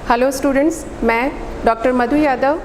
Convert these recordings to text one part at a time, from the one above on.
Hello students, मैं doctor मधु Yadav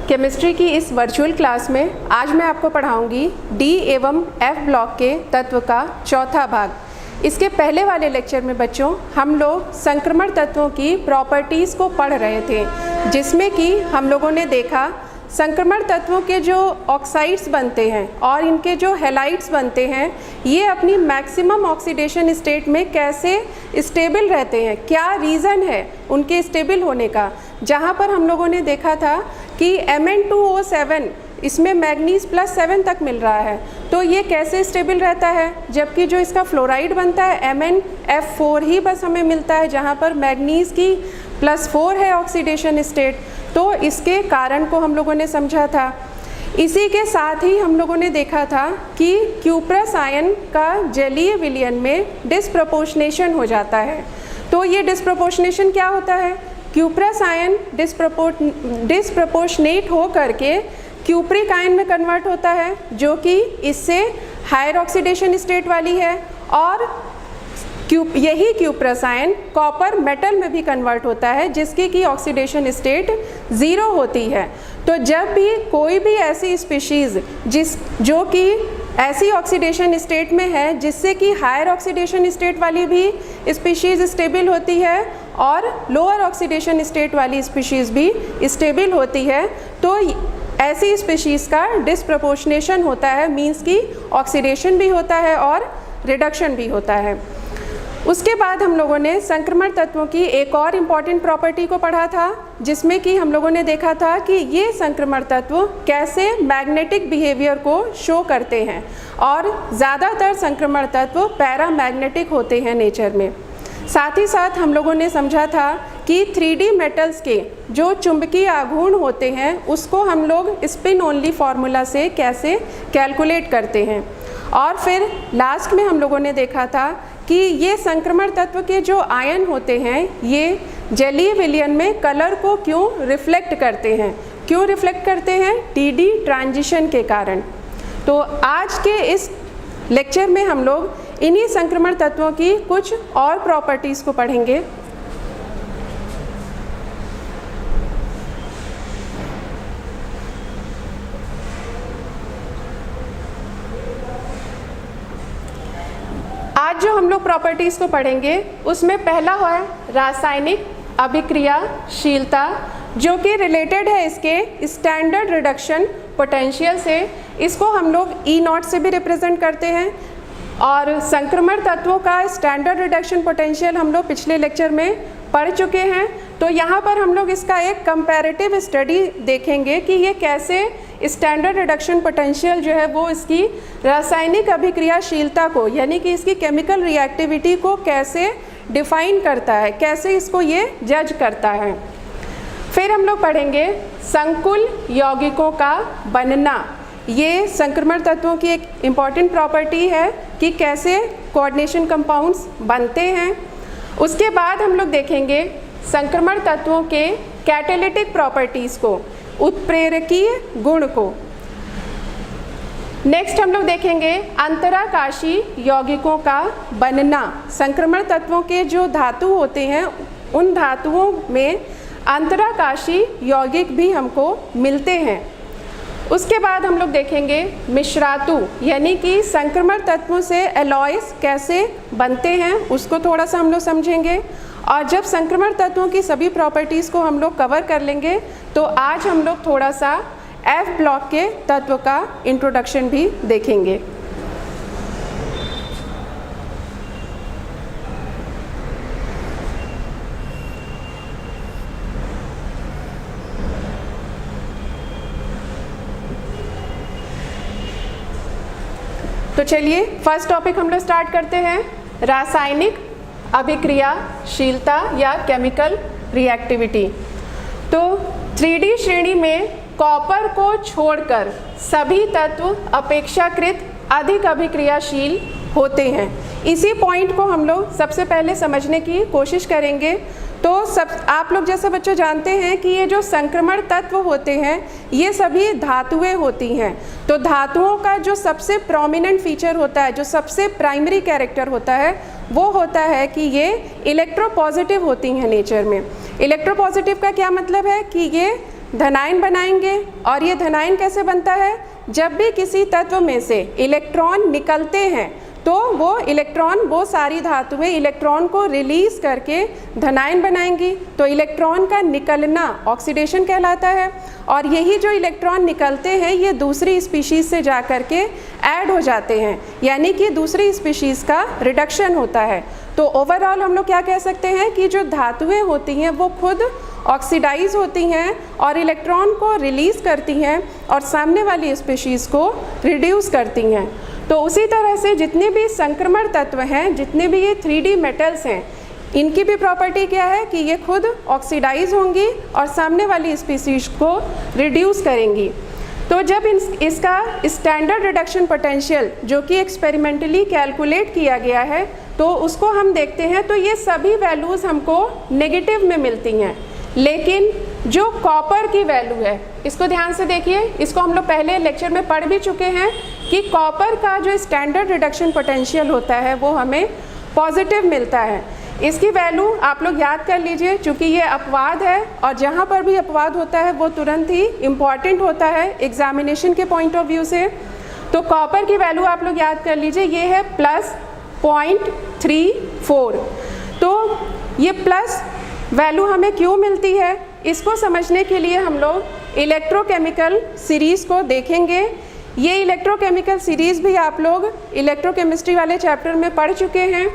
chemistry की इस वर्चुअल क्लास में आज मैं आपको पढ़ाऊंगी डी एवं एफ ब्लॉक के तत्व का चौथा भाग। इसके पहले वाले लेक्चर में बच्चों हम लोग संक्रमण तत्वों की प्रॉपर्टीज़ को पढ़ रहे थे, जिसमें कि हम लोगों ने देखा संक्रमण तत्वों के जो ऑक्साइड्स बनते हैं और इनके जो हैलाइड्स बनते हैं ये अपनी मैक्सिमम ऑक्सीडेशन स्टेट में कैसे स्टेबल रहते हैं, क्या रीज़न है उनके स्टेबल होने का। जहाँ पर हम लोगों ने देखा था कि Mn2O7 इसमें मैग्नीज +7 तक मिल रहा है, तो ये कैसे स्टेबल रहता है, जबकि जो इसका फ्लोराइड बनता है MnF4 ही बस हमें मिलता है, जहाँ पर मैग्नीज की +4 है ऑक्सीडेशन स्टेट। तो इसके कारण को हम लोगों ने समझा था। इसी के साथ ही हम लोगों ने देखा था कि क्यूप्रस आयन का जलीय विलयन में डिस्प्रपोर्शनेशन हो जाता है। तो ये डिस्प्रपोर्शनेशन क्या होता है, क्यूप्रस आयन डिस्प्रपोर्शनेट हो करके क्यूप्रिक आयन में कन्वर्ट होता है, जो कि इससे हायर ऑक्सीडेशन स्टेट वाली है, और यही क्यूप्रस आयन कॉपर मेटल में भी कन्वर्ट होता है, जिसकी की ऑक्सीडेशन स्टेट 0 होती है। तो जब भी कोई भी ऐसी स्पीशीज़ जो कि ऐसी ऑक्सीडेशन स्टेट में है जिससे कि हायर ऑक्सीडेशन स्टेट वाली भी स्पीशीज़ स्टेबल होती है और लोअर ऑक्सीडेशन स्टेट वाली स्पीशीज़ भी स्टेबल होती है, तो ऐसी स्पीशीज़ का डिस्प्रपोर्शनेशन होता है, मीन्स कि ऑक्सीडेशन भी होता है और रिडक्शन भी होता है। उसके बाद हम लोगों ने संक्रमण तत्वों की एक और इम्पॉर्टेंट प्रॉपर्टी को पढ़ा था, जिसमें कि हम लोगों ने देखा था कि ये संक्रमण तत्व कैसे मैग्नेटिक बिहेवियर को शो करते हैं, और ज़्यादातर संक्रमण तत्व पैरामैग्नेटिक होते हैं नेचर में। साथ ही साथ हम लोगों ने समझा था कि 3D मेटल्स के जो चुंबकीय आघूर्ण होते हैं उसको हम लोग स्पिन ओनली फार्मूला से कैसे कैलकुलेट करते हैं। और फिर लास्ट में हम लोगों ने देखा था कि ये संक्रमण तत्व के जो आयन होते हैं ये जलीय विलयन में कलर को क्यों रिफ्लेक्ट करते हैं, क्यों रिफ्लेक्ट करते हैं, TD ट्रांजिशन के कारण। तो आज के इस लेक्चर में हम लोग इन्हीं संक्रमण तत्वों की कुछ और प्रॉपर्टीज़ को पढ़ेंगे। आज जो हम लोग प्रॉपर्टीज़ को पढ़ेंगे उसमें पहला है रासायनिक अभिक्रियाशीलता, जो कि रिलेटेड है इसके स्टैंडर्ड रिडक्शन पोटेंशियल से। इसको हम लोग E0 से भी रिप्रेजेंट करते हैं, और संक्रमण तत्वों का स्टैंडर्ड रिडक्शन पोटेंशियल हम लोग पिछले लेक्चर में पढ़ चुके हैं। तो यहाँ पर हम लोग इसका एक कंपैरेटिव स्टडी देखेंगे कि ये कैसे स्टैंडर्ड रिडक्शन पोटेंशियल जो है वो इसकी रासायनिक अभिक्रियाशीलता को, यानी कि इसकी केमिकल रिएक्टिविटी को कैसे डिफाइन करता है, कैसे इसको ये जज करता है। फिर हम लोग पढ़ेंगे संकुल यौगिकों का बनना। ये संक्रमण तत्वों की एक इम्पॉर्टेंट प्रॉपर्टी है कि कैसे कोऑर्डिनेशन कंपाउंड्स बनते हैं। उसके बाद हम लोग देखेंगे संक्रमण तत्वों के कैटालिटिक प्रॉपर्टीज़ को, उत्प्रेरकीय गुण को। नेक्स्ट हम लोग देखेंगे अंतराकाशी यौगिकों का बनना। संक्रमण तत्वों के जो धातु होते हैं उन धातुओं में अंतराकाशी यौगिक भी हमको मिलते हैं। उसके बाद हम लोग देखेंगे मिश्रातु, यानी कि संक्रमण तत्वों से एलॉयस कैसे बनते हैं उसको थोड़ा सा हम लोग समझेंगे। और जब संक्रमण तत्वों की सभी प्रॉपर्टीज़ को हम लोग कवर कर लेंगे तो आज हम लोग थोड़ा सा एफ ब्लॉक के तत्व का इंट्रोडक्शन भी देखेंगे। तो चलिए फर्स्ट टॉपिक हम लोग स्टार्ट करते हैं, रासायनिक अभिक्रियाशीलता या केमिकल रिएक्टिविटी। तो 3D श्रेणी में कॉपर को छोड़कर सभी तत्व अपेक्षाकृत अधिक अभिक्रियाशील होते हैं। इसी पॉइंट को हम लोग सबसे पहले समझने की कोशिश करेंगे। तो आप लोग जैसे बच्चों जानते हैं कि ये जो संक्रमण तत्व होते हैं ये सभी धातुएं होती हैं। तो धातुओं का जो सबसे प्रोमिनेंट फीचर होता है, जो सबसे प्राइमरी कैरेक्टर होता है, वो होता है कि ये इलेक्ट्रोपॉजिटिव होती हैं नेचर में। इलेक्ट्रोपॉजिटिव का क्या मतलब है कि ये धनायन बनाएंगे, और ये धनायन कैसे बनता है, जब भी किसी तत्व में से इलेक्ट्रॉन निकलते हैं तो वो इलेक्ट्रॉन, वो सारी धातुएं इलेक्ट्रॉन को रिलीज करके धनायन बनाएंगी। तो इलेक्ट्रॉन का निकलना ऑक्सीडेशन कहलाता है, और यही जो इलेक्ट्रॉन निकलते हैं ये दूसरी स्पीशीज़ से जा कर के ऐड हो जाते हैं, यानी कि दूसरी स्पीशीज़ का रिडक्शन होता है। तो ओवरऑल हम लोग क्या कह सकते हैं कि जो धातुएं होती हैं वो खुद ऑक्सीडाइज होती हैं और इलेक्ट्रॉन को रिलीज़ करती हैं और सामने वाली स्पीशीज़ को रिड्यूस करती हैं। तो उसी तरह से जितने भी संक्रमण तत्व हैं, जितने भी ये 3D मेटल्स हैं, इनकी भी प्रॉपर्टी क्या है कि ये खुद ऑक्सीडाइज होंगी और सामने वाली स्पीशीज़ को रिड्यूस करेंगी। तो जब इसका स्टैंडर्ड रिडक्शन पोटेंशियल जो कि एक्सपेरिमेंटली कैलकुलेट किया गया है तो उसको हम देखते हैं, तो ये सभी वैल्यूज़ हमको नेगेटिव में मिलती हैं। लेकिन जो कॉपर की वैल्यू है, इसको ध्यान से देखिए, इसको हम लोग पहले लेक्चर में पढ़ भी चुके हैं कि कॉपर का जो स्टैंडर्ड रिडक्शन पोटेंशियल होता है वो हमें पॉजिटिव मिलता है। इसकी वैल्यू आप लोग याद कर लीजिए, चूँकि ये अपवाद है और जहाँ पर भी अपवाद होता है वो तुरंत ही इम्पॉर्टेंट होता है एग्जामिनेशन के पॉइंट ऑफ व्यू से। तो कॉपर की वैल्यू आप लोग याद कर लीजिए, ये है +0.34। तो ये प्लस वैल्यू हमें क्यों मिलती है, इसको समझने के लिए हम लोग इलेक्ट्रोकेमिकल सीरीज़ को देखेंगे। ये इलेक्ट्रोकेमिकल सीरीज़ भी आप लोग इलेक्ट्रोकेमिस्ट्री वाले चैप्टर में पढ़ चुके हैं।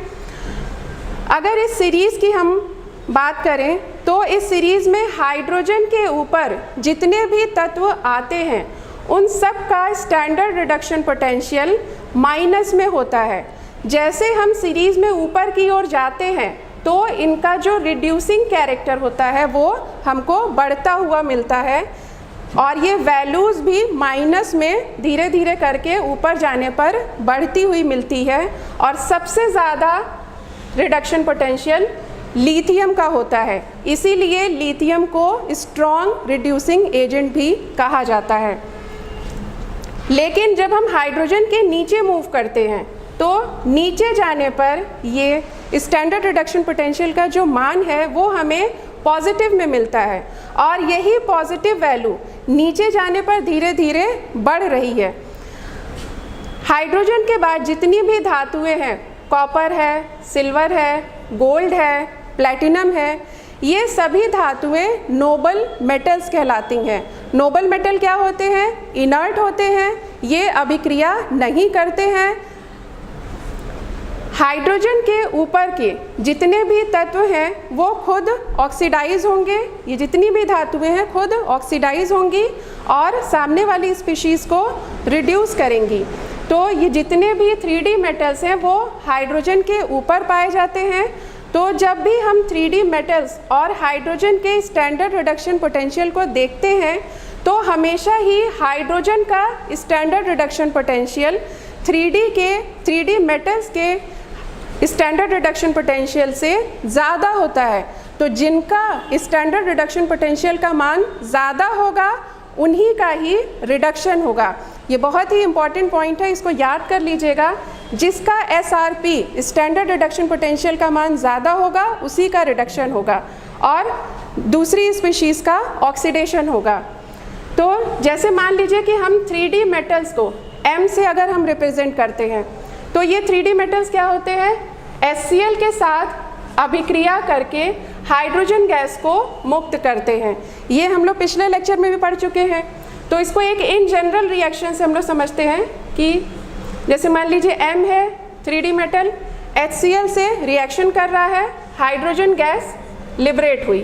अगर इस सीरीज़ की हम बात करें तो इस सीरीज़ में हाइड्रोजन के ऊपर जितने भी तत्व आते हैं उन सब का स्टैंडर्ड रिडक्शन पोटेंशियल माइनस में होता है। जैसे हम सीरीज़ में ऊपर की ओर जाते हैं तो इनका जो रिड्यूसिंग कैरेक्टर होता है वो हमको बढ़ता हुआ मिलता है, और ये वैल्यूज़ भी माइनस में धीरे धीरे करके ऊपर जाने पर बढ़ती हुई मिलती है। और सबसे ज़्यादा रिडक्शन पोटेंशियल लिथियम का होता है, इसीलिए लिथियम को स्ट्रॉन्ग रिड्यूसिंग एजेंट भी कहा जाता है। लेकिन जब हम हाइड्रोजन के नीचे मूव करते हैं तो नीचे जाने पर ये स्टैंडर्ड रिडक्शन पोटेंशियल का जो मान है वो हमें पॉजिटिव में मिलता है, और यही पॉजिटिव वैल्यू नीचे जाने पर धीरे धीरे बढ़ रही है। हाइड्रोजन के बाद जितनी भी धातुएं हैं, कॉपर है, सिल्वर है, गोल्ड है, प्लैटिनम है, ये सभी धातुएं नोबल मेटल्स कहलाती हैं। नोबल मेटल क्या होते हैं, इनर्ट होते हैं, ये अभिक्रिया नहीं करते हैं। हाइड्रोजन के ऊपर के जितने भी तत्व हैं वो खुद ऑक्सीडाइज होंगे, ये जितनी भी धातुएं हैं खुद ऑक्सीडाइज होंगी और सामने वाली स्पीशीज़ को रिड्यूस करेंगी। तो ये जितने भी 3D मेटल्स हैं वो हाइड्रोजन के ऊपर पाए जाते हैं। तो जब भी हम 3D मेटल्स और हाइड्रोजन के स्टैंडर्ड रिडक्शन पोटेंशियल को देखते हैं तो हमेशा ही हाइड्रोजन का standard reduction potential 3D metals के स्टैंडर्ड रिडक्शन पोटेंशियल से ज़्यादा होता है। तो जिनका स्टैंडर्ड रिडक्शन पोटेंशियल का मान ज़्यादा होगा उन्हीं का ही रिडक्शन होगा। ये बहुत ही इम्पॉर्टेंट पॉइंट है, इसको याद कर लीजिएगा। जिसका SRP स्टैंडर्ड रिडक्शन पोटेंशियल का मान ज़्यादा होगा उसी का रिडक्शन होगा और दूसरी स्पीशीज़ का ऑक्सीडेशन होगा। तो जैसे मान लीजिए कि हम 3D मेटल्स को M से अगर हम रिप्रेजेंट करते हैं तो ये 3D मेटल्स क्या होते हैं, HCl के साथ अभिक्रिया करके हाइड्रोजन गैस को मुक्त करते हैं। ये हम लोग पिछले लेक्चर में भी पढ़ चुके हैं। तो इसको एक इन जनरल रिएक्शन से हम लोग समझते हैं कि जैसे मान लीजिए M है 3D मेटल, HCl से रिएक्शन कर रहा है, हाइड्रोजन गैस लिबरेट हुई।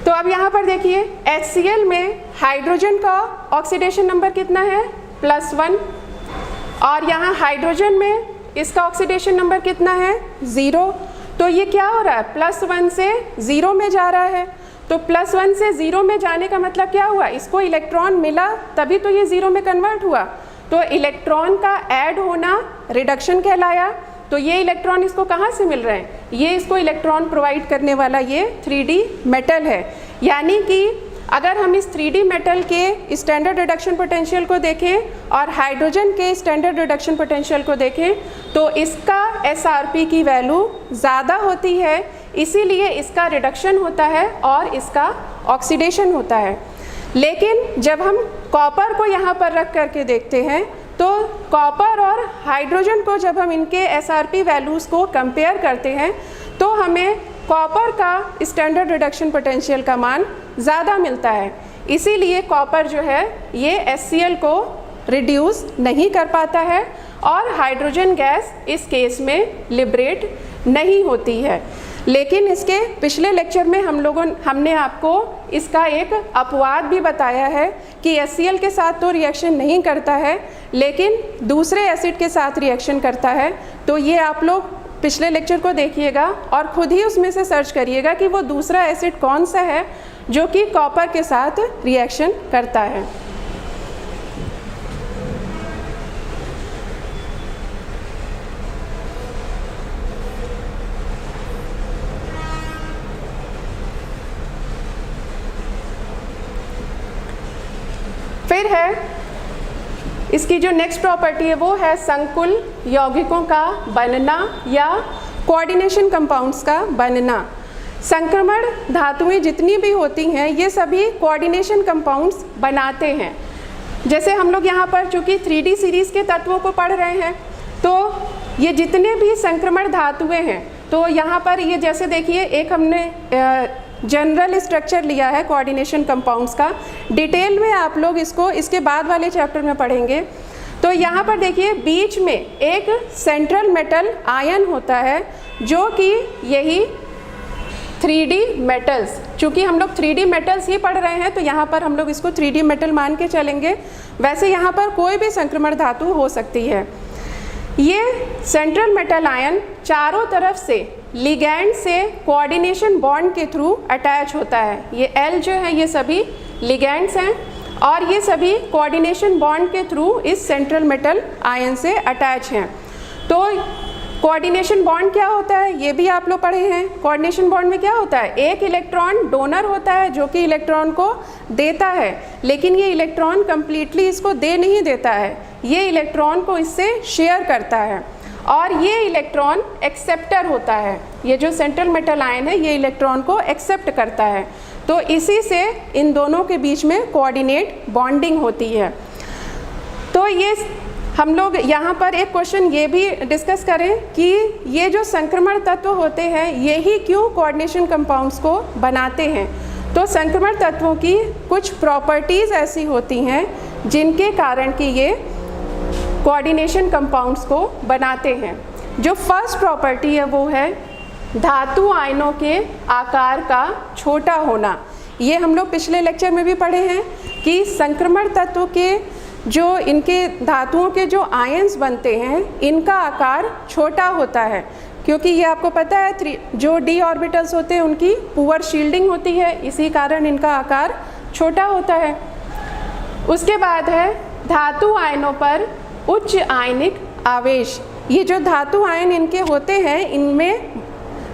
तो अब यहाँ पर देखिए HCl में हाइड्रोजन का ऑक्सीडेशन नंबर कितना है, +1, और यहाँ हाइड्रोजन में इसका ऑक्सीडेशन नंबर कितना है, 0। तो ये क्या हो रहा है, +1 से 0 में जा रहा है। तो +1 से 0 में जाने का मतलब क्या हुआ, इसको इलेक्ट्रॉन मिला तभी तो ये 0 में कन्वर्ट हुआ। तो इलेक्ट्रॉन का ऐड होना रिडक्शन कहलाया। तो ये इलेक्ट्रॉन इसको कहाँ से मिल रहे हैं, ये इसको इलेक्ट्रॉन प्रोवाइड करने वाला ये 3D मेटल है। यानी कि अगर हम इस 3D मेटल के स्टैंडर्ड रिडक्शन पोटेंशियल को देखें और हाइड्रोजन के स्टैंडर्ड रिडक्शन पोटेंशियल को देखें तो इसका SRP की वैल्यू ज़्यादा होती है, इसीलिए इसका रिडक्शन होता है और इसका ऑक्सीडेशन होता है। लेकिन जब हम कॉपर को यहाँ पर रख करके देखते हैं तो कॉपर और हाइड्रोजन को जब हम इनके SRP वैल्यूज़ को कंपेयर करते हैं तो हमें कॉपर का स्टैंडर्ड रिडक्शन पोटेंशियल का मान ज़्यादा मिलता है, इसीलिए कॉपर जो है ये HCl को रिड्यूस नहीं कर पाता है और हाइड्रोजन गैस इस केस में लिबरेट नहीं होती है। लेकिन इसके पिछले लेक्चर में हमने आपको इसका एक अपवाद भी बताया है कि HCl के साथ तो रिएक्शन नहीं करता है लेकिन दूसरे एसिड के साथ रिएक्शन करता है। तो ये आप लोग पिछले लेक्चर को देखिएगा और ख़ुद ही उसमें से सर्च करिएगा कि वो दूसरा एसिड कौन सा है जो कि कॉपर के साथ रिएक्शन करता है। फिर है इसकी जो नेक्स्ट प्रॉपर्टी है वो है संकुल यौगिकों का बनना या कोऑर्डिनेशन कंपाउंड्स का बनना। संक्रमण धातुएं जितनी भी होती हैं ये सभी कोऑर्डिनेशन कंपाउंड्स बनाते हैं। जैसे हम लोग यहाँ पर चूँकि 3D सीरीज़ के तत्वों को पढ़ रहे हैं तो ये जितने भी संक्रमण धातुएं हैं तो यहाँ पर ये जैसे देखिए एक हमने जनरल स्ट्रक्चर लिया है कोऑर्डिनेशन कंपाउंड्स का, डिटेल में आप लोग इसको इसके बाद वाले चैप्टर में पढ़ेंगे। तो यहाँ पर देखिए बीच में एक सेंट्रल मेटल आयन होता है जो कि यही 3D मेटल्स, चूँकि हम लोग 3D मेटल्स ही पढ़ रहे हैं तो यहाँ पर हम लोग इसको 3D मेटल मान के चलेंगे। वैसे यहाँ पर कोई भी संक्रमण धातु हो सकती है। ये सेंट्रल मेटल आयन चारों तरफ से लिगैंड से कोऑर्डिनेशन बॉन्ड के थ्रू अटैच होता है। ये L जो है ये सभी लिगैंड्स हैं और ये सभी कोऑर्डिनेशन बॉन्ड के थ्रू इस सेंट्रल मेटल आयन से अटैच हैं। तो कोऑर्डिनेशन बॉन्ड क्या होता है ये भी आप लोग पढ़े हैं। कोऑर्डिनेशन बॉन्ड में क्या होता है, एक इलेक्ट्रॉन डोनर होता है जो कि इलेक्ट्रॉन को देता है, लेकिन ये इलेक्ट्रॉन कंप्लीटली इसको दे नहीं देता है, ये इलेक्ट्रॉन को इससे शेयर करता है। और ये इलेक्ट्रॉन एक्सेप्टर होता है, ये जो सेंट्रल मेटल आयन है ये इलेक्ट्रॉन को एक्सेप्ट करता है। तो इसी से इन दोनों के बीच में कोऑर्डिनेट बॉन्डिंग होती है। तो ये हम लोग यहाँ पर एक क्वेश्चन ये भी डिस्कस करें कि ये जो संक्रमण तत्व होते हैं ये ही क्यों कोऑर्डिनेशन कंपाउंड्स को बनाते हैं। तो संक्रमण तत्वों की कुछ प्रॉपर्टीज़ ऐसी होती हैं जिनके कारण कि ये कोऑर्डिनेशन कंपाउंड्स को बनाते हैं। जो फर्स्ट प्रॉपर्टी है वो है धातु आयनों के आकार का छोटा होना। ये हम लोग पिछले लेक्चर में भी पढ़े हैं कि संक्रमण तत्व के जो इनके धातुओं के जो आयन्स बनते हैं इनका आकार छोटा होता है, क्योंकि ये आपको पता है जो d ऑर्बिटल्स होते हैं उनकी पुअर शील्डिंग होती है, इसी कारण इनका आकार छोटा होता है। उसके बाद है धातु आयनों पर उच्च आयनिक आवेश। ये जो धातु आयन इनके होते हैं इनमें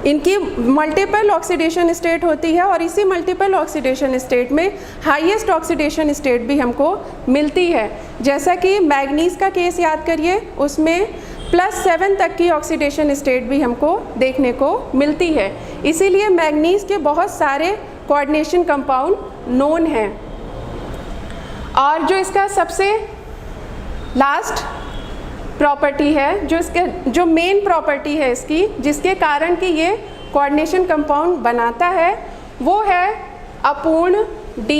इनकी मल्टीपल ऑक्सीडेशन स्टेट होती है और इसी मल्टीपल ऑक्सीडेशन स्टेट में हाईएस्ट ऑक्सीडेशन स्टेट भी हमको मिलती है। जैसा कि मैग्नीज का केस याद करिए, उसमें +7 तक की ऑक्सीडेशन स्टेट भी हमको देखने को मिलती है। इसीलिए मैग्नीज के बहुत सारे कोऑर्डिनेशन कंपाउंड नोन हैं। और जो इसका सबसे लास्ट प्रॉपर्टी है, जो मेन प्रॉपर्टी है इसकी, जिसके कारण कि ये कोऑर्डिनेशन कंपाउंड बनाता है, वो है अपूर्ण d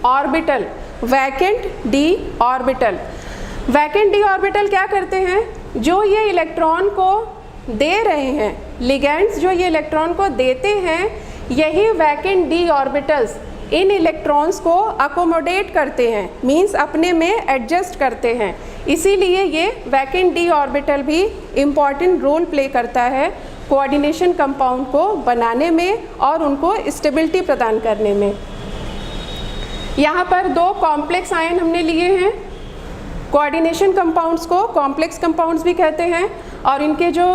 orbital, vacant d orbital. Vacant d orbital क्या करते हैं, जो ये इलेक्ट्रॉन को दे रहे हैं, लिगैंड्स जो ये इलेक्ट्रॉन को देते हैं, यही वैकेंट d ऑर्बिटल्स इन इलेक्ट्रॉन्स को अकोमोडेट करते हैं, मींस अपने में एडजस्ट करते हैं। इसीलिए ये वैकेंट d ऑर्बिटल भी इम्पॉर्टेंट रोल प्ले करता है कोऑर्डिनेशन कंपाउंड को बनाने में और उनको स्टेबिलिटी प्रदान करने में। यहाँ पर 2 कॉम्प्लेक्स आयन हमने लिए हैं। कोऑर्डिनेशन कंपाउंड्स को कॉम्प्लेक्स कंपाउंड्स भी कहते हैं और इनके जो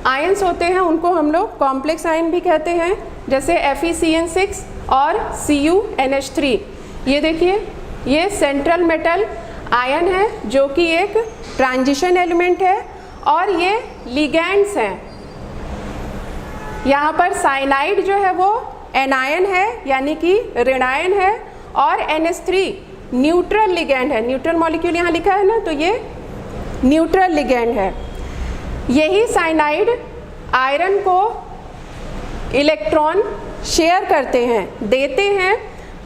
आयन्स होते हैं उनको हम लोग कॉम्प्लेक्स आयन भी कहते हैं, जैसे FeCN6 और CuNH3। ये देखिए, ये सेंट्रल मेटल आयन है जो कि एक ट्रांजिशन एलिमेंट है, और ये लिगैंड्स हैं। यहाँ पर साइनाइड जो है वो एनायन है, यानी कि ऋणायन है, और NH3 न्यूट्रल लिगैंड है। न्यूट्रल मॉलिक्यूल यहाँ लिखा है ना, तो ये न्यूट्रल लिगैंड है। यही साइनाइड आयरन को इलेक्ट्रॉन शेयर करते हैं, देते हैं,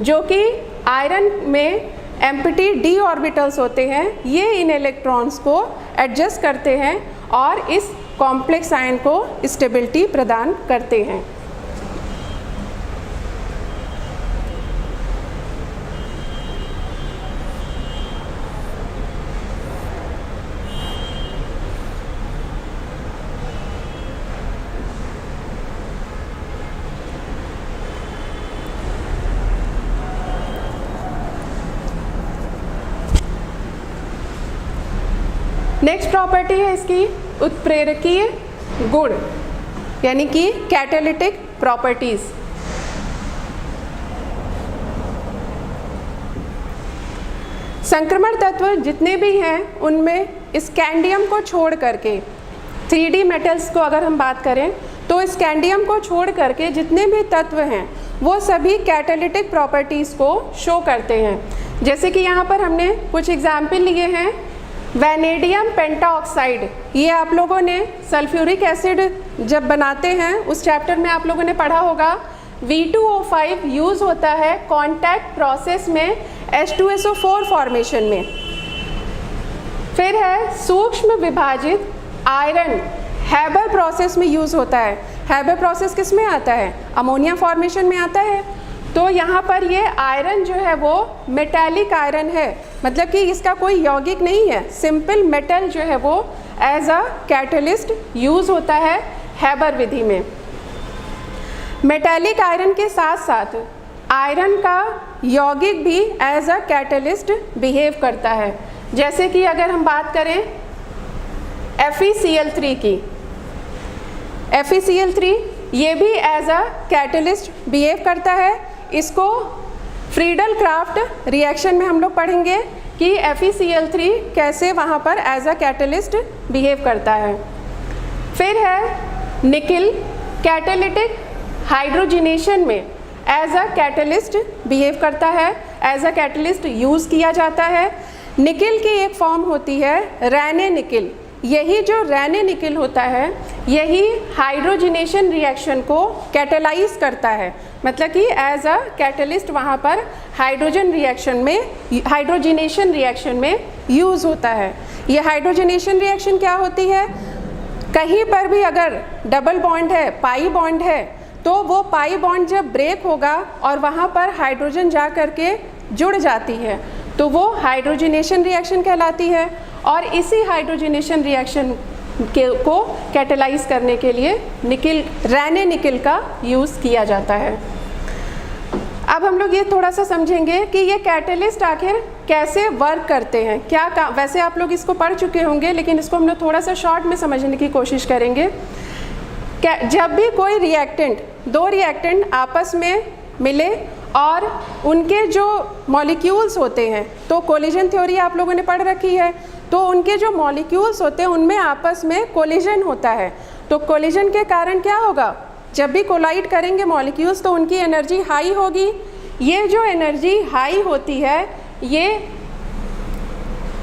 जो कि आयरन में एम्प्टी d ऑर्बिटल्स होते हैं। ये इन इलेक्ट्रॉन्स को एडजस्ट करते हैं और इस कॉम्प्लेक्स आयन को स्टेबिलिटी प्रदान करते हैं। नेक्स्ट प्रॉपर्टी है इसकी उत्प्रेरकीय गुण, यानी कि कैटालिटिक प्रॉपर्टीज। संक्रमण तत्व जितने भी हैं उनमें स्कैंडियम को छोड़ करके, 3D मेटल्स को अगर हम बात करें तो स्कैंडियम को छोड़ करके जितने भी तत्व हैं वो सभी कैटालिटिक प्रॉपर्टीज़ को शो करते हैं। जैसे कि यहाँ पर हमने कुछ एग्जाम्पल लिए हैं। वैनेडियम पेंटाऑक्साइड, ये आप लोगों ने सल्फ्यूरिक एसिड जब बनाते हैं उस चैप्टर में आप लोगों ने पढ़ा होगा। V2O5 यूज़ होता है कॉन्टैक्ट प्रोसेस में H2SO4 फॉर्मेशन में। फिर है सूक्ष्म विभाजित आयरन, हैबर प्रोसेस में यूज़ होता है। हैबर प्रोसेस किस में आता है? अमोनिया फॉर्मेशन में आता है। तो यहाँ पर ये आयरन जो है वो मेटालिक आयरन है, मतलब कि इसका कोई यौगिक नहीं है, सिंपल मेटल जो है वो एज अ कैटलिस्ट यूज़ होता है हैबर विधि में। मेटालिक आयरन के साथ साथ आयरन का यौगिक भी एज अ कैटलिस्ट बिहेव करता है। जैसे कि अगर हम बात करें FeCl3 की, FeCl3 ये भी एज अ कैटलिस्ट बिहेव करता है। इसको फ्रीडल क्राफ्ट रिएक्शन में हम लोग पढ़ेंगे कि FeCl3 कैसे वहाँ पर एज अ कैटलिस्ट बिहेव करता है। फिर है निकिल, कैटालिटिक हाइड्रोजिनेशन में एज अ कैटलिस्ट बिहेव करता है, एज अ कैटलिस्ट यूज़ किया जाता है। निकिल की एक फॉर्म होती है रैने निकिल। यही जो रैने निकिल होता है यही हाइड्रोजिनेशन रिएक्शन को कैटलाइज करता है, मतलब कि एज अ कैटलिस्ट वहाँ पर हाइड्रोजिनेशन रिएक्शन में यूज़ होता है। ये हाइड्रोजिनेशन रिएक्शन क्या होती है? कहीं पर भी अगर डबल बॉन्ड है, पाई बॉन्ड है, तो वो पाई बॉन्ड जब ब्रेक होगा और वहाँ पर हाइड्रोजन जा करके जुड़ जाती है तो वो हाइड्रोजिनेशन रिएक्शन कहलाती है। और इसी हाइड्रोजिनेशन रिएक्शन को कैटलाइज करने के लिए रैने निकिल का यूज़ किया जाता है। अब हम लोग ये थोड़ा सा समझेंगे कि ये कैटलिस्ट आखिर कैसे वर्क करते हैं, क्या वैसे आप लोग इसको पढ़ चुके होंगे लेकिन इसको हम लोग थोड़ा सा शॉर्ट में समझने की कोशिश करेंगे। जब भी कोई रिएक्टेंट, दो रिएक्टेंट आपस में मिले और उनके जो मॉलिक्यूल्स होते हैं, तो कोलिजन थ्योरी आप लोगों ने पढ़ रखी है, तो उनके जो मॉलिक्यूल्स होते हैं उनमें आपस में कोलिजन होता है। तो कोलिजन के कारण क्या होगा? जब भी कोलाइड करेंगे मॉलिक्यूल्स तो उनकी एनर्जी हाई होगी। ये जो एनर्जी हाई होती है ये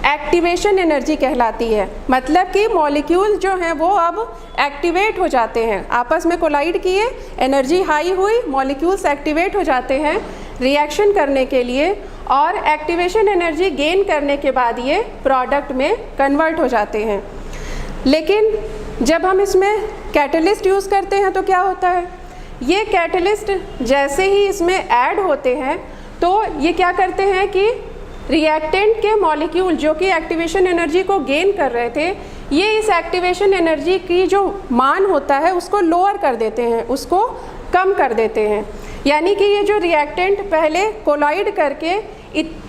एक्टिवेशन एनर्जी कहलाती है, मतलब कि मॉलिक्यूल जो हैं वो अब एक्टिवेट हो जाते हैं। आपस में कोलाइड किए, एनर्जी हाई हुई, मॉलिक्यूल्स एक्टिवेट हो जाते हैं रिएक्शन करने के लिए, और एक्टिवेशन एनर्जी गेन करने के बाद ये प्रोडक्ट में कन्वर्ट हो जाते हैं। लेकिन जब हम इसमें कैटलिस्ट यूज़ करते हैं तो क्या होता है? ये कैटलिस्ट जैसे ही इसमें ऐड होते हैं तो ये क्या करते हैं कि रिएक्टेंट के मॉलिक्यूल जो कि एक्टिवेशन एनर्जी को गेन कर रहे थे, ये इस एक्टिवेशन एनर्जी की जो मान होता है उसको लोअर कर देते हैं, उसको कम कर देते हैं। यानी कि ये जो रिएक्टेंट पहले कोलाइड करके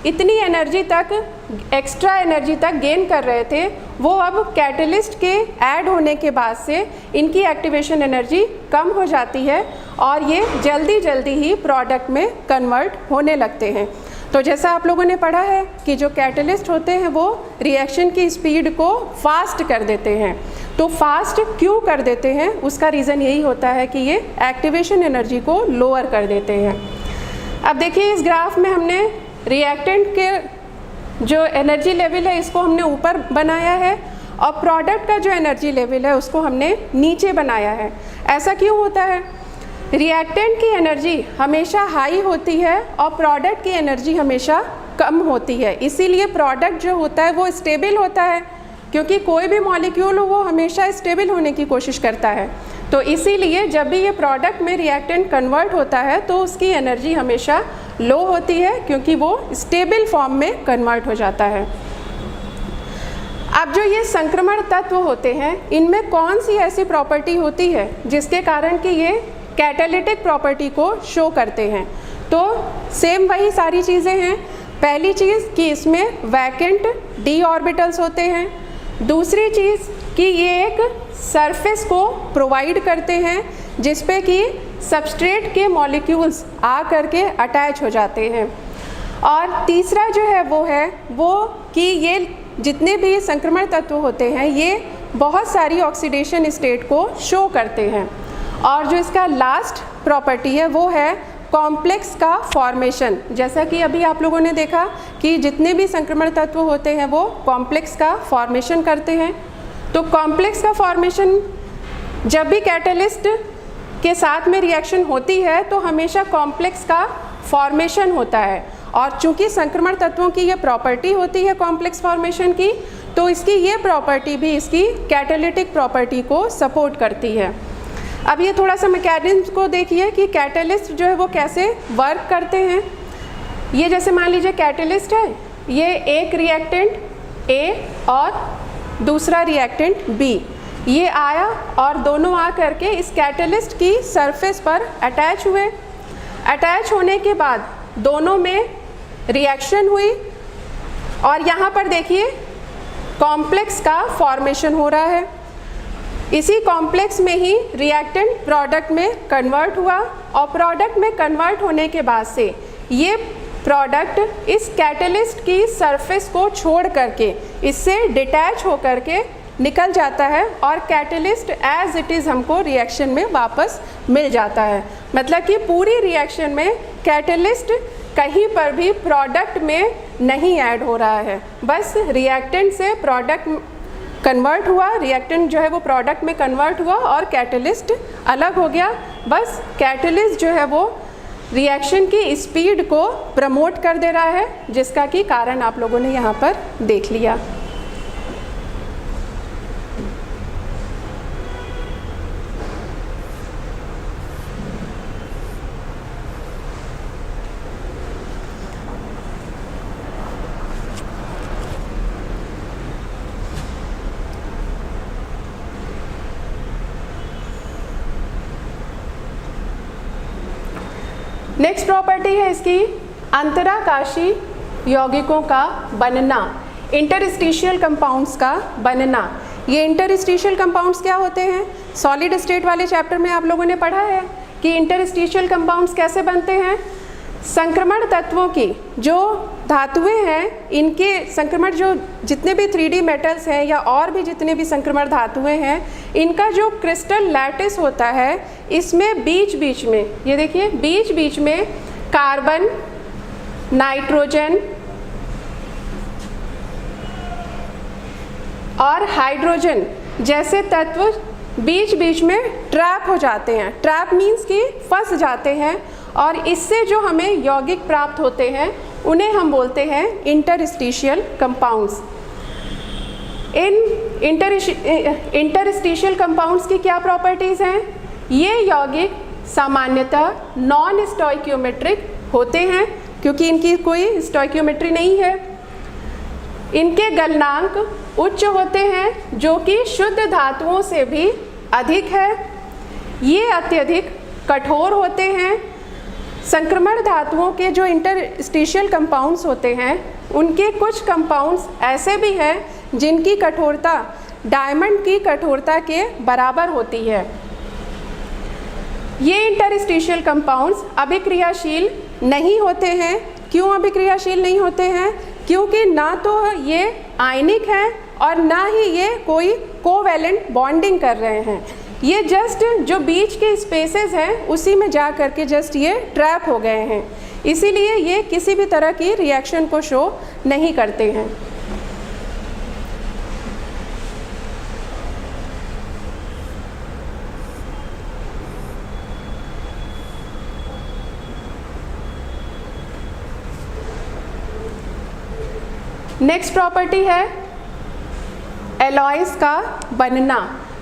इतनी एनर्जी तक, एक्स्ट्रा एनर्जी तक गेन कर रहे थे, वो अब कैटलिस्ट के ऐड होने के बाद से इनकी एक्टिवेशन एनर्जी कम हो जाती है और ये जल्दी जल्दी ही प्रोडक्ट में कन्वर्ट होने लगते हैं। तो जैसा आप लोगों ने पढ़ा है कि जो कैटलिस्ट होते हैं वो रिएक्शन की स्पीड को फास्ट कर देते हैं। तो फास्ट क्यों कर देते हैं, उसका रीज़न यही होता है कि ये एक्टिवेशन एनर्जी को लोअर कर देते हैं। अब देखिए इस ग्राफ में हमने रिएक्टेंट के जो एनर्जी लेवल है इसको हमने ऊपर बनाया है और प्रोडक्ट का जो एनर्जी लेवल है उसको हमने नीचे बनाया है। ऐसा क्यों होता है? रिएक्टेंट की एनर्जी हमेशा हाई होती है और प्रोडक्ट की एनर्जी हमेशा कम होती है, इसीलिए प्रोडक्ट जो होता है वो स्टेबल होता है, क्योंकि कोई भी मॉलिक्यूल हो वो हमेशा स्टेबल होने की कोशिश करता है। तो इसीलिए जब भी ये प्रोडक्ट में रिएक्टेंट कन्वर्ट होता है तो उसकी एनर्जी हमेशा लो होती है, क्योंकि वो स्टेबल फॉर्म में कन्वर्ट हो जाता है। अब जो ये संक्रमण तत्व होते हैं इनमें कौन सी ऐसी प्रॉपर्टी होती है जिसके कारण कि ये कैटालिटिक प्रॉपर्टी को शो करते हैं? तो सेम वही सारी चीज़ें हैं। पहली चीज़ कि इसमें वैकेंट डी ऑर्बिटल्स होते हैं। दूसरी चीज़ कि ये एक सरफेस को प्रोवाइड करते हैं जिस पे कि सबस्ट्रेट के मॉलिक्यूल्स आ करके अटैच हो जाते हैं। और तीसरा जो है वो कि ये जितने भी संक्रमण तत्व होते हैं ये बहुत सारी ऑक्सीडेशन स्टेट को शो करते हैं। और जो इसका लास्ट प्रॉपर्टी है वो है कॉम्प्लेक्स का फॉर्मेशन। जैसा कि अभी आप लोगों ने देखा कि जितने भी संक्रमण तत्व होते हैं वो कॉम्प्लेक्स का फॉर्मेशन करते हैं। तो कॉम्प्लेक्स का फॉर्मेशन जब भी कैटलिस्ट के साथ में रिएक्शन होती है तो हमेशा कॉम्प्लेक्स का फॉर्मेशन होता है। और चूंकि संक्रमण तत्वों की ये प्रॉपर्टी होती है कॉम्प्लेक्स फॉर्मेशन की, तो इसकी ये प्रॉपर्टी भी इसकी कैटालिटिक प्रॉपर्टी को सपोर्ट करती है। अब ये थोड़ा सा मैकेनिज्म को देखिए कि कैटलिस्ट जो है वो कैसे वर्क करते हैं। ये जैसे मान लीजिए कैटलिस्ट है, ये एक रिएक्टेंट ए और दूसरा रिएक्टेंट बी, ये आया और दोनों आ करके इस कैटलिस्ट की सरफेस पर अटैच हुए। अटैच होने के बाद दोनों में रिएक्शन हुई और यहाँ पर देखिए कॉम्प्लेक्स का फॉर्मेशन हो रहा है। इसी कॉम्प्लेक्स में ही रिएक्टेंट प्रोडक्ट में कन्वर्ट हुआ और प्रोडक्ट में कन्वर्ट होने के बाद से ये प्रोडक्ट इस कैटलिस्ट की सरफेस को छोड़ करके इससे डिटैच हो करके निकल जाता है और कैटलिस्ट एज इट इज़ हमको रिएक्शन में वापस मिल जाता है। मतलब कि पूरी रिएक्शन में कैटलिस्ट कहीं पर भी प्रोडक्ट में नहीं ऐड हो रहा है, बस रिएक्टेंट से प्रोडक्ट कन्वर्ट हुआ, रिएक्टेंट जो है वो प्रोडक्ट में कन्वर्ट हुआ और कैटलिस्ट अलग हो गया। बस कैटलिस्ट जो है वो रिएक्शन की स्पीड को प्रमोट कर दे रहा है, जिसका कि कारण आप लोगों ने यहाँ पर देख लिया। नेक्स्ट प्रॉपर्टी है इसकी अंतराकाशी यौगिकों का बनना, इंटरस्टिशियल कंपाउंड्स का बनना। ये इंटरस्टिशियल कंपाउंड्स क्या होते हैं? सॉलिड स्टेट वाले चैप्टर में आप लोगों ने पढ़ा है कि इंटरस्टिशियल कंपाउंड्स कैसे बनते हैं। संक्रमण तत्वों की जो धातुएं हैं, इनके संक्रमण जो जितने भी 3D मेटल्स हैं या और भी जितने भी संक्रमण धातुएं हैं, इनका जो क्रिस्टल लैटिस होता है इसमें बीच बीच में, ये देखिए बीच बीच में कार्बन, नाइट्रोजन और हाइड्रोजन जैसे तत्व बीच बीच में ट्रैप हो जाते हैं। ट्रैप मीन्स कि फंस जाते हैं और इससे जो हमें यौगिक प्राप्त होते हैं उन्हें हम बोलते हैं इंटरस्टिशियल कंपाउंड्स। इन इंटरस्टिशियल कंपाउंड्स की क्या प्रॉपर्टीज़ हैं? ये यौगिक सामान्यतः नॉन स्टोइकियोमेट्रिक होते हैं क्योंकि इनकी कोई स्टोइकियोमेट्री नहीं है। इनके गलनांक उच्च होते हैं जो कि शुद्ध धातुओं से भी अधिक है। ये अत्यधिक कठोर होते हैं। संक्रमण धातुओं के जो इंटरस्टिशियल कंपाउंड्स होते हैं उनके कुछ कंपाउंड्स ऐसे भी हैं जिनकी कठोरता डायमंड की कठोरता के बराबर होती है। ये इंटरस्टिशियल कंपाउंड्स अभिक्रियाशील नहीं होते हैं क्यों अभिक्रियाशील नहीं होते हैं? क्योंकि ना तो ये आयनिक हैं और ना ही ये कोई कोवैलेंट बॉन्डिंग कर रहे हैं। ये जस्ट जो बीच के स्पेसेस हैं उसी में जा कर के जस्ट ये ट्रैप हो गए हैं, इसीलिए ये किसी भी तरह की रिएक्शन को शो नहीं करते हैं। नेक्स्ट प्रॉपर्टी है एलॉयज का बनना,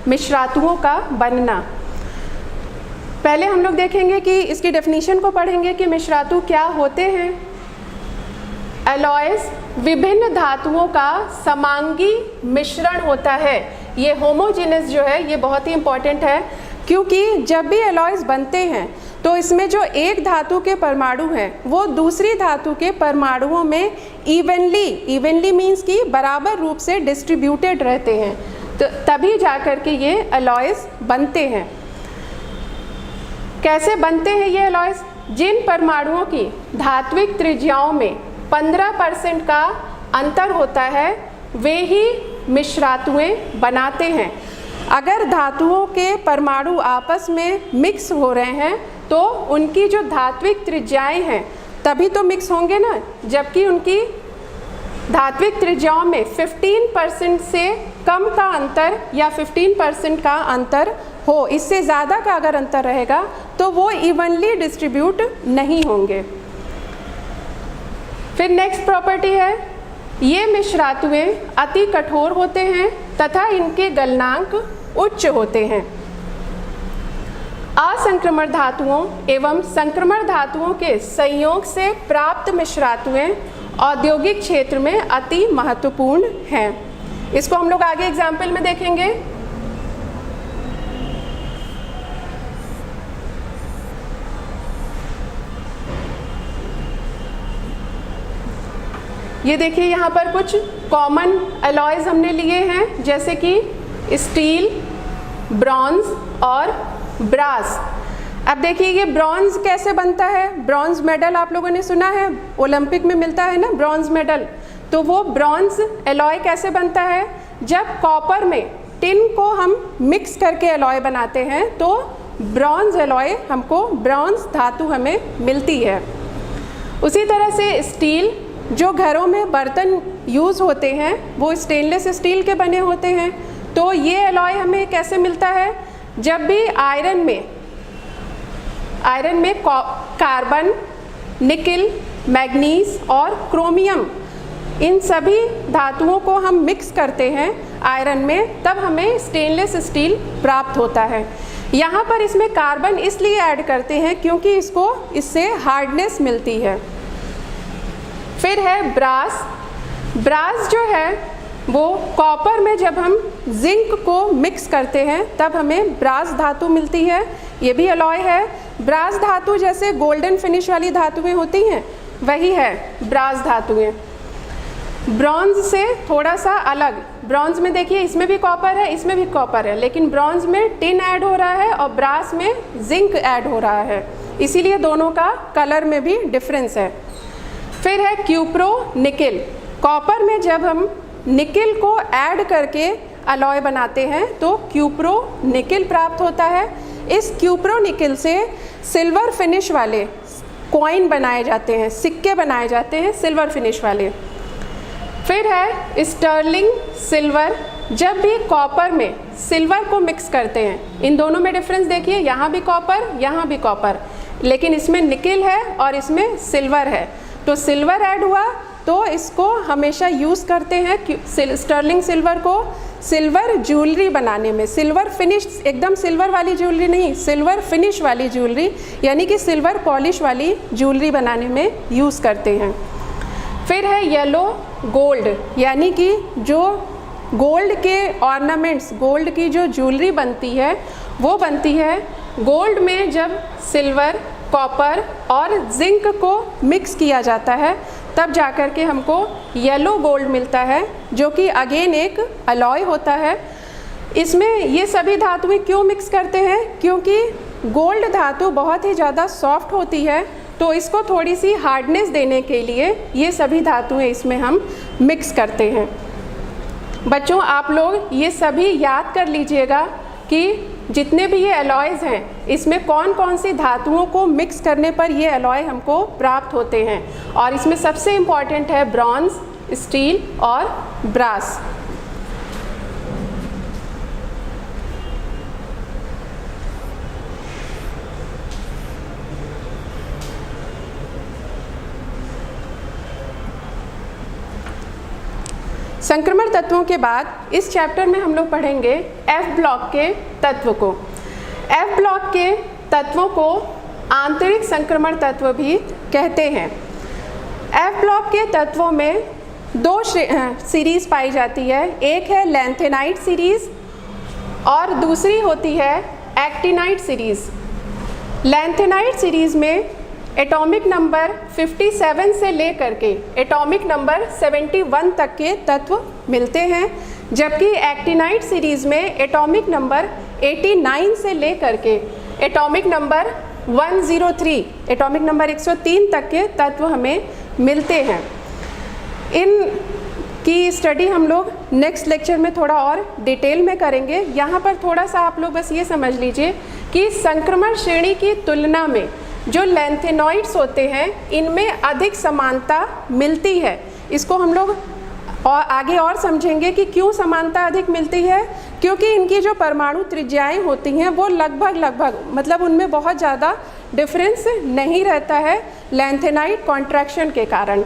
मिश्रातुओं का बनना। पहले हम लोग देखेंगे कि इसकी डेफिनेशन को पढ़ेंगे कि मिश्रातु क्या होते हैं। एलॉयज विभिन्न धातुओं का समांगी मिश्रण होता है। ये होमोजेनस जो है ये बहुत ही इम्पॉर्टेंट है, क्योंकि जब भी एलॉयज बनते हैं तो इसमें जो एक धातु के परमाणु हैं वो दूसरी धातु के परमाणुओं में इवनली मीन्स कि बराबर रूप से डिस्ट्रीब्यूटेड रहते हैं, तो तभी जाकर के ये एलॉयज बनते हैं। कैसे बनते हैं ये एलॉयज? जिन परमाणुओं की धात्विक त्रिज्याओं में 15% का अंतर होता है वे ही मिश्रातुएं बनाते हैं। अगर धातुओं के परमाणु आपस में मिक्स हो रहे हैं तो उनकी जो धात्विक त्रिज्याएं हैं तभी तो मिक्स होंगे ना, जबकि उनकी धात्विक त्रिज्याओं में 15% से कम का अंतर या 15% का अंतर हो, इससे ज़्यादा का अगर अंतर रहेगा तो वो इवनली डिस्ट्रीब्यूट नहीं होंगे। फिर नेक्स्ट प्रॉपर्टी है ये मिश्रातुएं अति कठोर होते हैं तथा इनके गलनांक उच्च होते हैं। असंक्रमण धातुओं एवं संक्रमण धातुओं के संयोग से प्राप्त मिश्रातुएं औद्योगिक क्षेत्र में अति महत्वपूर्ण हैं। इसको हम लोग आगे एग्जाम्पल में देखेंगे। ये देखिए यहाँ पर कुछ कॉमन एलॉयज हमने लिए हैं, जैसे कि स्टील, ब्रॉन्ज और ब्रास। अब देखिए ये ब्रॉन्ज कैसे बनता है? ब्रॉन्ज मेडल आप लोगों ने सुना है, ओलंपिक में मिलता है ना ब्रॉन्ज मेडल। तो वो ब्रॉन्ज एलॉय कैसे बनता है? जब कॉपर में टिन को हम मिक्स करके एलॉय बनाते हैं तो ब्रॉन्ज एलॉय हमको, ब्रॉन्ज धातु हमें मिलती है। उसी तरह से स्टील, जो घरों में बर्तन यूज़ होते हैं वो स्टेनलेस स्टील के बने होते हैं, तो ये एलॉय हमें कैसे मिलता है? जब भी आयरन में कार्बन, निकिल, मैग्नीज और क्रोमियम, इन सभी धातुओं को हम मिक्स करते हैं आयरन में, तब हमें स्टेनलेस स्टील प्राप्त होता है। यहाँ पर इसमें कार्बन इसलिए ऐड करते हैं क्योंकि इससे हार्डनेस मिलती है। फिर है ब्रास। ब्रास जो है वो कॉपर में जब हम जिंक को मिक्स करते हैं तब हमें ब्रास धातु मिलती है, ये भी एलॉय है। ब्रास धातु जैसे गोल्डन फिनिश वाली धातुएं होती हैं वही है ब्रास धातुएं। ब्रॉन्ज से थोड़ा सा अलग, ब्रॉन्ज में देखिए इसमें भी कॉपर है, इसमें भी कॉपर है, लेकिन ब्रॉन्ज में टिन ऐड हो रहा है और ब्रास में जिंक ऐड हो रहा है, इसीलिए दोनों का कलर में भी डिफरेंस है। फिर है क्यूप्रो निकिल। कॉपर में जब हम निकिल को ऐड करके अलॉय बनाते हैं तो क्यूप्रो निकिल प्राप्त होता है। इस क्यूप्रो निकिल से सिल्वर फिनिश वाले कॉइन बनाए जाते हैं, सिक्के बनाए जाते हैं सिल्वर फिनिश वाले। फिर है स्टर्लिंग सिल्वर। जब भी कॉपर में सिल्वर को मिक्स करते हैं, इन दोनों में डिफरेंस देखिए, यहाँ भी कॉपर यहाँ भी कॉपर, लेकिन इसमें निकिल है और इसमें सिल्वर है, तो सिल्वर ऐड हुआ तो इसको हमेशा यूज़ करते हैं स्टर्लिंग सिल्वर को सिल्वर ज्वेलरी बनाने में। सिल्वर फिनिश, एकदम सिल्वर वाली ज्वेलरी नहीं, सिल्वर फिनिश वाली ज्वेलरी यानी कि सिल्वर पॉलिश वाली ज्वेलरी बनाने में यूज़ करते हैं। फिर है येलो गोल्ड, यानी कि जो गोल्ड के ऑर्नामेंट्स, गोल्ड की जो ज्वेलरी बनती है वो बनती है गोल्ड में जब सिल्वर, कॉपर और जिंक को मिक्स किया जाता है तब जाकर के हमको येलो गोल्ड मिलता है, जो कि अगेन एक अलॉय होता है। इसमें ये सभी धातुएं क्यों मिक्स करते हैं? क्योंकि गोल्ड धातु बहुत ही ज़्यादा सॉफ्ट होती है, तो इसको थोड़ी सी हार्डनेस देने के लिए ये सभी धातुएं इसमें हम मिक्स करते हैं। बच्चों आप लोग ये सभी याद कर लीजिएगा कि जितने भी ये एलॉयज़ हैं इसमें कौन कौन सी धातुओं को मिक्स करने पर ये एलॉय हमको प्राप्त होते हैं, और इसमें सबसे इम्पॉर्टेंट है ब्रॉन्ज, स्टील और ब्रास। संक्रमण तत्वों के बाद इस चैप्टर में हम लोग पढ़ेंगे एफ ब्लॉक के तत्व को। एफ ब्लॉक के तत्वों को आंतरिक संक्रमण तत्व भी कहते हैं। एफ ब्लॉक के तत्वों में दो सीरीज़ पाई जाती है, एक है लैंथेनाइट सीरीज़ और दूसरी होती है एक्टिनाइट सीरीज़। लैंथेनाइट सीरीज़ में एटॉमिक नंबर 57 से लेकर के एटॉमिक नंबर 71 तक के तत्व मिलते हैं, जबकि एक्टिनाइट सीरीज़ में एटॉमिक नंबर 89 से लेकर के एटॉमिक नंबर 103 एटॉमिक नंबर 103 तक के तत्व हमें मिलते हैं। इन की स्टडी हम लोग नेक्स्ट लेक्चर में थोड़ा और डिटेल में करेंगे। यहाँ पर थोड़ा सा आप लोग बस ये समझ लीजिए कि संक्रमण श्रेणी की तुलना में जो लैंथेनॉइड्स होते हैं इनमें अधिक समानता मिलती है। इसको हम लोग और आगे और समझेंगे कि क्यों समानता अधिक मिलती है, क्योंकि इनकी जो परमाणु त्रिज्याएं होती हैं वो लगभग मतलब उनमें बहुत ज़्यादा डिफरेंस नहीं रहता है लैंथेनाइट कॉन्ट्रैक्शन के कारण।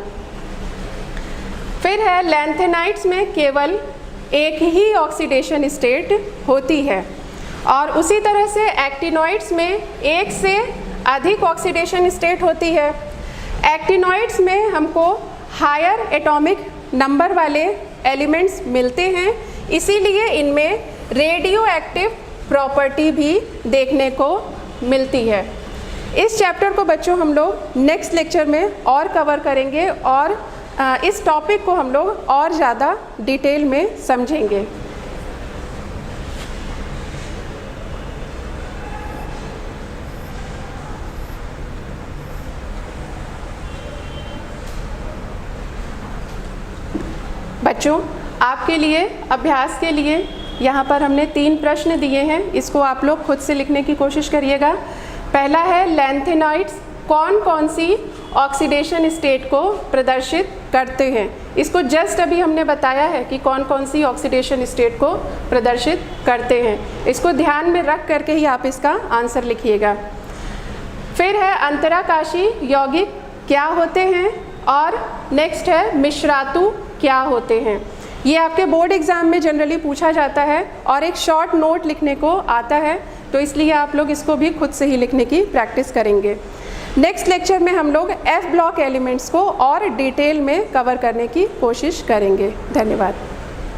फिर है लैंथेनाइट्स में केवल एक ही ऑक्सीडेशन स्टेट होती है, और उसी तरह से एक्टिनॉइड्स में एक से अधिक ऑक्सीडेशन स्टेट होती है। एक्टिनॉइड्स में हमको हायर एटॉमिक नंबर वाले एलिमेंट्स मिलते हैं, इसीलिए इनमें रेडियो एक्टिव प्रॉपर्टी भी देखने को मिलती है। इस चैप्टर को बच्चों हम लोग नेक्स्ट लेक्चर में और कवर करेंगे और इस टॉपिक को हम लोग और ज़्यादा डिटेल में समझेंगे। बच्चों आपके लिए अभ्यास के लिए यहाँ पर हमने 3 प्रश्न दिए हैं, इसको आप लोग खुद से लिखने की कोशिश करिएगा। पहला है लैंथेनॉइड्स कौन कौन सी ऑक्सीडेशन स्टेट को प्रदर्शित करते हैं। इसको जस्ट अभी हमने बताया है कि कौन कौन सी ऑक्सीडेशन स्टेट को प्रदर्शित करते हैं, इसको ध्यान में रख करके ही आप इसका आंसर लिखिएगा। फिर है अंतराकाशी यौगिक क्या होते हैं, और नेक्स्ट है मिश्रातु क्या होते हैं। ये आपके बोर्ड एग्ज़ाम में जनरली पूछा जाता है और एक शॉर्ट नोट लिखने को आता है, तो इसलिए आप लोग इसको भी खुद से ही लिखने की प्रैक्टिस करेंगे। नेक्स्ट लेक्चर में हम लोग एफ ब्लॉक एलिमेंट्स को और डिटेल में कवर करने की कोशिश करेंगे। धन्यवाद।